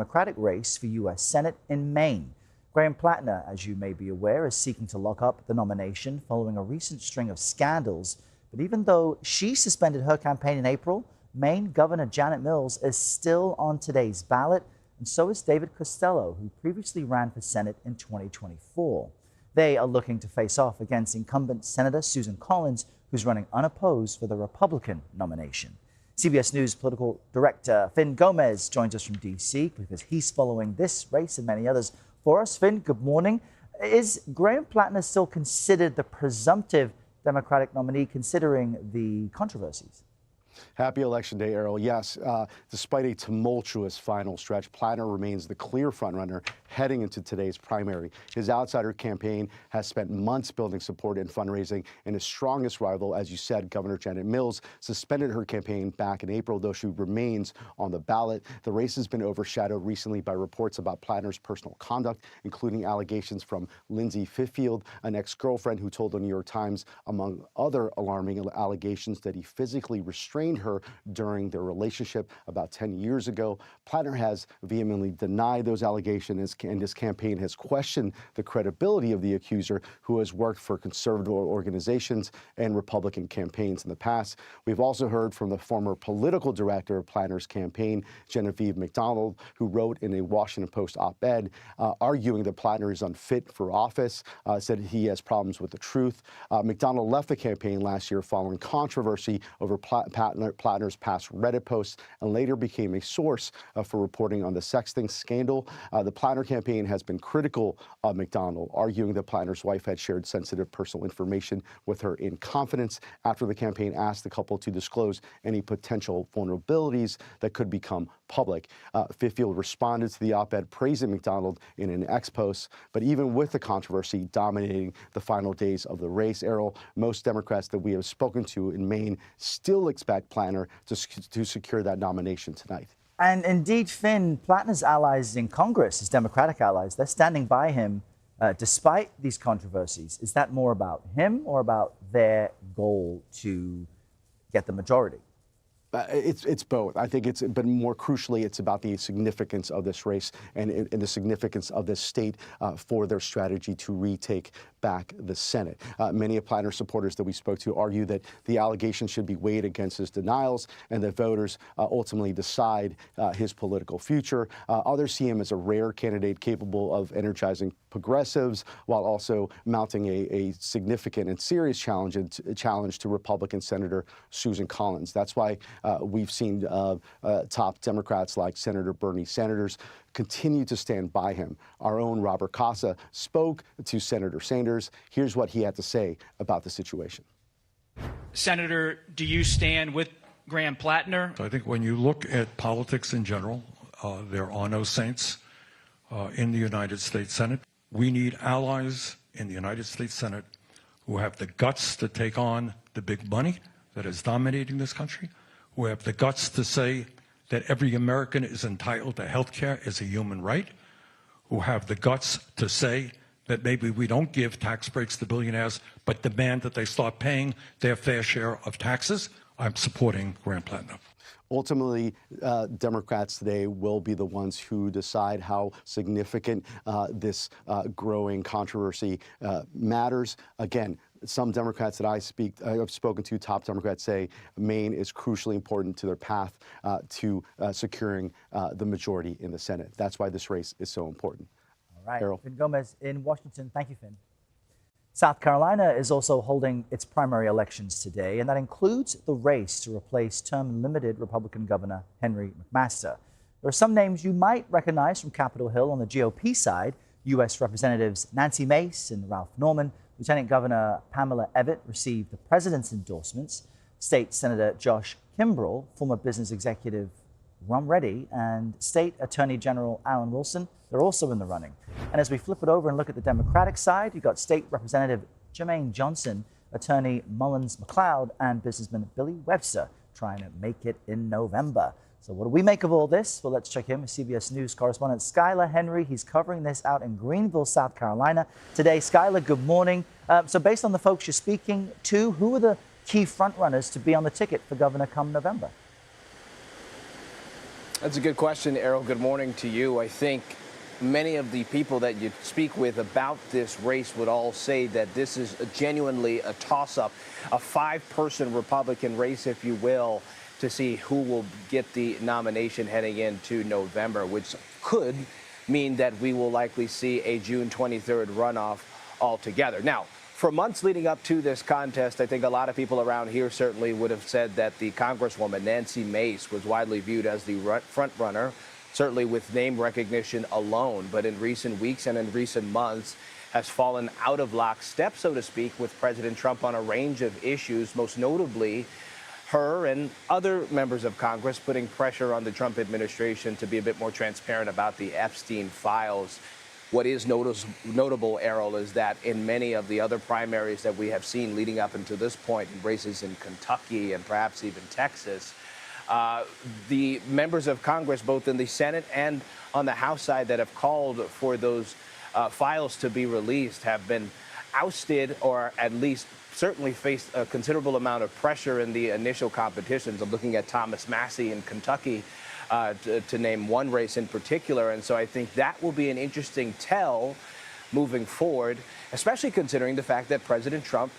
Democratic race for U.S. Senate in Maine. Graham Platner, as you may be aware, is seeking to lock up the nomination following a recent string of scandals. But even though she suspended her campaign in April, Maine Governor Janet Mills is still on today's ballot, and so is David Costello, who previously ran for Senate in 2024. They are looking to face off against incumbent Senator Susan Collins, who's running unopposed for the Republican nomination. CBS News political director Fin Gómez joins us from D.C. because he's following this race and many others for us. Fin, good morning. Is Graham Platner still considered the presumptive Democratic nominee considering the controversies? Happy Election Day, Errol. Yes, despite a tumultuous final stretch, Platner remains the clear frontrunner heading into today's primary. His outsider campaign has spent months building support and fundraising, and his strongest rival, as you said, Governor Janet Mills, suspended her campaign back in April, though she remains on the ballot. The race has been overshadowed recently by reports about Platner's personal conduct, including allegations from Lindsay Fifield, an ex-girlfriend who told the New York Times, among other alarming allegations, that he physically restrained her during their relationship about 10 years ago. Platner has vehemently denied those allegations, and his campaign has questioned the credibility of the accuser, who has worked for conservative organizations and Republican campaigns in the past. We've also heard from the former political director of Platner's campaign, Genevieve McDonald, who wrote in a Washington Post op-ed arguing that Platner is unfit for office, said he has problems with the truth. McDonald left the campaign last year following controversy over Platner's past Reddit posts, and later became a source for reporting on the sexting scandal. The Platner campaign has been critical of McDonald, arguing that Platner's wife had shared sensitive personal information with her in confidence after the campaign asked the couple to disclose any potential vulnerabilities that could become public. Fifield responded to the op-ed praising McDonald in an X post, but even with the controversy dominating the final days of the race, Errol, most Democrats that we have spoken to in Maine still expect Platner to secure that nomination tonight. And indeed, Fin, Platner's allies in Congress, his Democratic allies, they're standing by him despite these controversies. Is that more about him or about their goal to get the majority? It's both. I think but more crucially, it's about the significance of this race and the significance of this state for their strategy to retake back the Senate. Many of Platner's supporters that we spoke to argue that the allegations should be weighed against his denials and that voters ultimately decide his political future. Others see him as a rare candidate capable of energizing progressives while also mounting a significant and serious challenge to Republican Senator Susan Collins. That's why we've seen top Democrats like Senator Bernie Sanders continue to stand by him. Our own Robert Casa spoke to Senator Sanders. Here's what he had to say about the situation. Senator, do you stand with Graham Platner? I think when you look at politics in general, there are no saints in the United States Senate. We need allies in the United States Senate who have the guts to take on the big money that is dominating this country, who have the guts to say that every American is entitled to health care as a human right, who have the guts to say that maybe we don't give tax breaks to billionaires, but demand that they start paying their fair share of taxes. I'm supporting Graham Platner. Ultimately, Democrats today will be the ones who decide how significant this growing controversy matters. Again, some Democrats that I've spoken to, top Democrats, say Maine is crucially important to their path to securing the majority in the Senate. That's why this race is so important. All right. Errol. Fin Gómez in Washington. Thank you, Fin. South Carolina is also holding its primary elections today, and that includes the race to replace term-limited Republican Governor Henry McMaster. There are some names you might recognize from Capitol Hill on the GOP side. U.S. Representatives Nancy Mace and Ralph Norman. Lieutenant Governor Pamela Evette received the president's endorsements. State Senator Josh Kimbrell, former business executive Ron Reddy, and State Attorney General Alan Wilson, they're also in the running. And as we flip it over and look at the Democratic side, you've got State Representative Jermaine Johnson, Attorney Mullins McLeod, and businessman Billy Webster trying to make it in November. So what do we make of all this? Well, let's check in with CBS News correspondent Skyler Henry. He's covering this out in Greenville, South Carolina today. Skyler, good morning. So based on the folks you're speaking to, who are the key frontrunners to be on the ticket for governor come November? That's a good question, Errol. Good morning to you. I think many of the people that you speak with about this race would all say that this is genuinely a toss-up, a five-person Republican race, if you will, to see who will get the nomination heading into November, which could mean that we will likely see a June 23rd runoff altogether. Now, for months leading up to this contest, I think a lot of people around here certainly would have said that the Congresswoman, Nancy Mace, was widely viewed as the front runner, certainly with name recognition alone, but in recent weeks and in recent months has fallen out of lockstep, so to speak, with President Trump on a range of issues, most notably her and other members of Congress putting pressure on the Trump administration to be a bit more transparent about the Epstein files. What is notable, Errol, is that in many of the other primaries that we have seen leading up until this point, in races in Kentucky and perhaps even Texas, the members of Congress, both in the Senate and on the House side, that have called for those files to be released have been ousted, or at least certainly faced a considerable amount of pressure in the initial competitions. I'm looking at Thomas Massie in Kentucky to name one race in particular. And so I think that will be an interesting tell moving forward, especially considering the fact that President Trump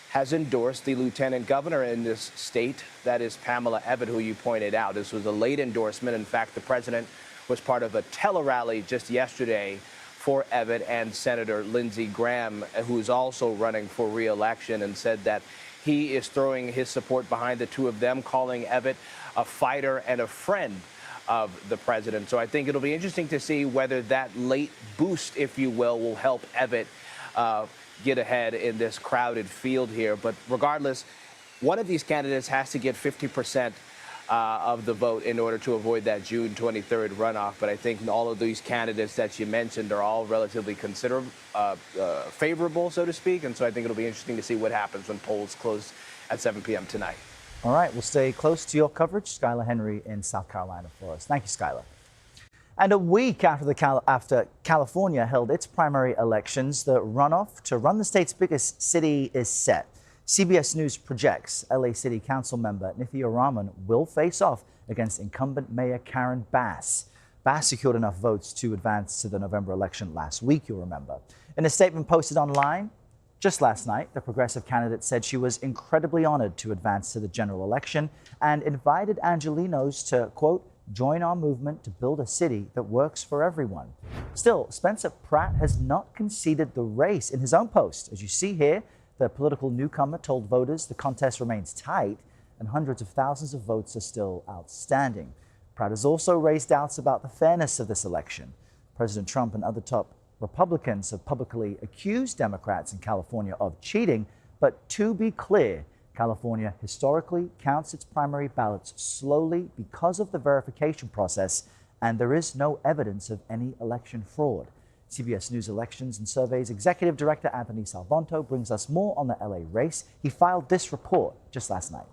has endorsed the lieutenant governor in this state, that is Pamela Abbott, who you pointed out. This was a late endorsement. In fact, the president was part of a tele-rally just yesterday for Abbott and Senator Lindsey Graham, who's also running for re-election, and said that he is throwing his support behind the two of them, calling Abbott a fighter and a friend of the president. So I think it'll be interesting to see whether that late boost, if you will help Abbott get ahead in this crowded field here. But regardless, one of these candidates has to get 50% of the vote in order to avoid that June 23rd runoff. But I think all of these candidates that you mentioned are all relatively favorable, so to speak. And so I think it'll be interesting to see what happens when polls close at 7 p.m. tonight. All right, we'll stay close to your coverage. Skyler Henry in South Carolina for us. Thank you, Skyler. And a week after California held its primary elections, the runoff to run the state's biggest city is set. CBS News projects LA City Council member Nithya Raman will face off against incumbent Mayor Karen Bass. Bass secured enough votes to advance to the November election last week, you'll remember. In a statement posted online just last night, the progressive candidate said she was incredibly honored to advance to the general election and invited Angelenos to, quote, join our movement to build a city that works for everyone. Still, Spencer Pratt has not conceded the race. In his own post, as you see here, the political newcomer told voters the contest remains tight and hundreds of thousands of votes are still outstanding. Pratt has also raised doubts about the fairness of this election. President Trump and other top Republicans have publicly accused Democrats in California of cheating, but to be clear, California historically counts its primary ballots slowly because of the verification process, and there is no evidence of any election fraud. CBS News Elections and Surveys Executive Director Anthony Salvanto brings us more on the LA race. He filed this report just last night.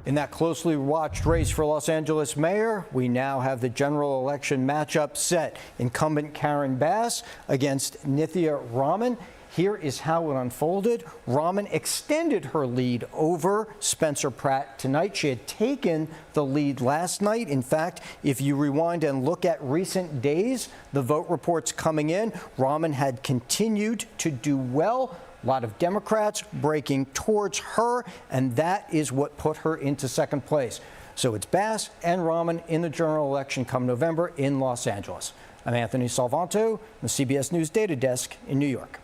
In that closely watched race for Los Angeles mayor, we now have the general election matchup set. Incumbent Karen Bass against Nithya Raman. Here is how it unfolded. Raman extended her lead over Spencer Pratt tonight. She had taken the lead last night. In fact, if you rewind and look at recent days, the vote reports coming in, Raman had continued to do well. A lot of Democrats breaking towards her, and that is what put her into second place. So it's Bass and Raman in the general election come November in Los Angeles. I'm Anthony Salvanto, the CBS News Data Desk in New York.